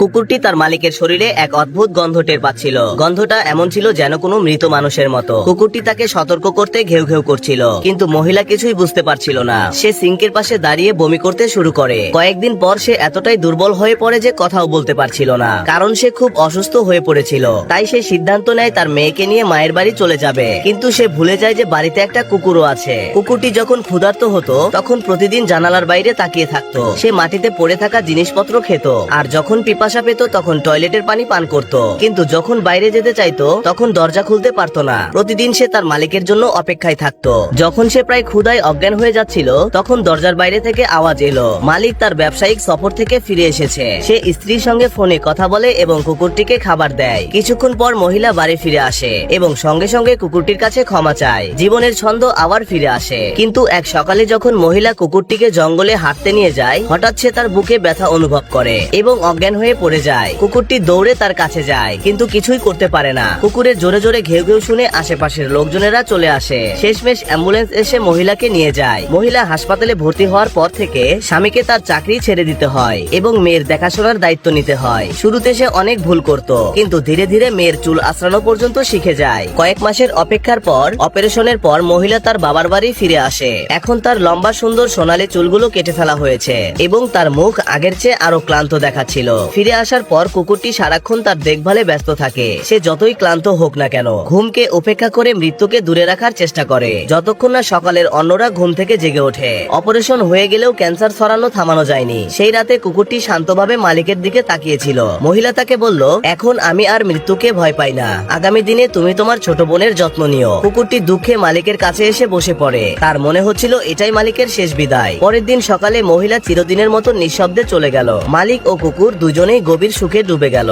কুকুরটি তার মালিকের শরীরে এক অদ্ভুত গন্ধ টের পাচ্ছিল। গন্ধটা এমন ছিল যেন কোনো মৃত মানুষের মতো। কুকুরটি তাকে সতর্ক করতে ঘেউ ঘেউ করছিল, কিন্তু মহিলা কিছুই বুঝতে পারছিল না। সে সিঙ্কের পাশে দাঁড়িয়ে বমি করতে শুরু করে। কয়েকদিন পর সে এতটাই দুর্বল হয়ে পড়ে যে কথাও বলতে পারছিল না, কারণ সে খুব অসুস্থ হয়ে পড়েছিল। তাই সে সিদ্ধান্ত নেয় তার মেয়েকে নিয়ে মায়ের বাড়ি চলে যাবে, কিন্তু সে ভুলে যায় যে বাড়িতে একটা কুকুরও আছে। কুকুরটি যখন ক্ষুধার্ত হতো তখন প্রতিদিন জানালার বাইরে তাকিয়ে থাকতো। সে মাটিতে পড়ে থাকা জিনিসপত্র খেত, আর যখন পিপাসা পেত তখন টয়লেটের পানি পান করত। কিন্তু যখন বাইরে যেতে চাইতো তখন দরজা খুলতে পারতো না। প্রতিদিন সে তার মালিকের জন্য অপেক্ষায় থাকতো। যখন সে প্রায় ক্ষুধায় অজ্ঞান হয়ে যাচ্ছিল তখন দরজার বাইরে থেকে আওয়াজ এলো। মালিক তার ব্যবসায়িক সফর থেকে ফিরে এসেছে। সে স্ত্রীর সঙ্গে ফোনে কথা বলে এবং কুকুরটিকে খাবার দেয়। কিছুক্ষণ পর মহিলা বাড়ি ফিরে আসে এবং সঙ্গে সঙ্গে কুকুরটির কাছে ক্ষমা চায়। জীবনের ছন্দ আবার ফিরে আসে। কিন্তু এক সকালে যখন মহিলা কুকুরটিকে জঙ্গলে হাঁটতে নিয়ে যায়, হঠাৎ সে তার বুকে ব্যথা অনুভব করে এবং অজ্ঞান হয়ে পড়ে যায়। কুকুরটি দৌড়ে তার কাছে যায়, কিন্তু কিছুই করতে পারে না। কুকুরের জোরে জোরে ঘেউ ঘেউ শুনে আশেপাশের লোকজনেরা চলে আসে। শেষমেশ অ্যাম্বুলেন্স এসে মহিলাকে নিয়ে যায়। মহিলা হাসপাতালে ভর্তি হওয়ার পর থেকে স্বামীকে তার চাকরি ছেড়ে দিতে হয় এবং মেয়ের দেখাশোনার দায়িত্ব নিতে হয়। শুরুতে সে অনেক ভুল করত, কিন্তু ধীরে ধীরে মেয়ের চুল আঁচড়ানো পর্যন্ত শিখে যায়। কয়েক মাসের অপেক্ষার পর অপারেশনের পর মহিলা তার বাবার বাড়ি ফিরে আসে। এখন তার লম্বা সুন্দর সোনালী চুলগুলো কেটে ফেলা হয়েছে এবং তার মুখ আগের চেয়ে আরো ক্লান্ত দেখাচ্ছিল। ফিরে আসার পর কুকুরটি সারাক্ষণ তার দেখভালে ব্যস্ত থাকে। সে যতই ক্লান্ত হোক না কেন ঘুমকে উপেক্ষা করে মৃত্যুকে দূরে রাখার চেষ্টা করে, যতক্ষণ না সকালের অন্যরা ঘুম থেকে জেগে ওঠে। অপারেশন হয়ে গেলেও ক্যান্সার ছড়ানো থামানো যায়নি। সেই রাতে কুকুরটি শান্তভাবে মালিকের দিকে তাকিয়েছিল। মহিলা তাকে বলল, এখন আমি আর মৃত্যুকে ভয় পাই না। আগামী দিনে তুমি তোমার ছোট বোনের যত্ন নিও। কুকুরটি দুঃখে মালিকের কাছে এসে বসে পড়ে। তার মনে হচ্ছিল এটাই মালিকের শেষ বিদায়। পরের দিন সকালে মহিলা চিরদিনের মতো নিঃশব্দে চলে গেল। মালিক ও কুকুর দুজনেই গভীর সুখে ডুবে গেল।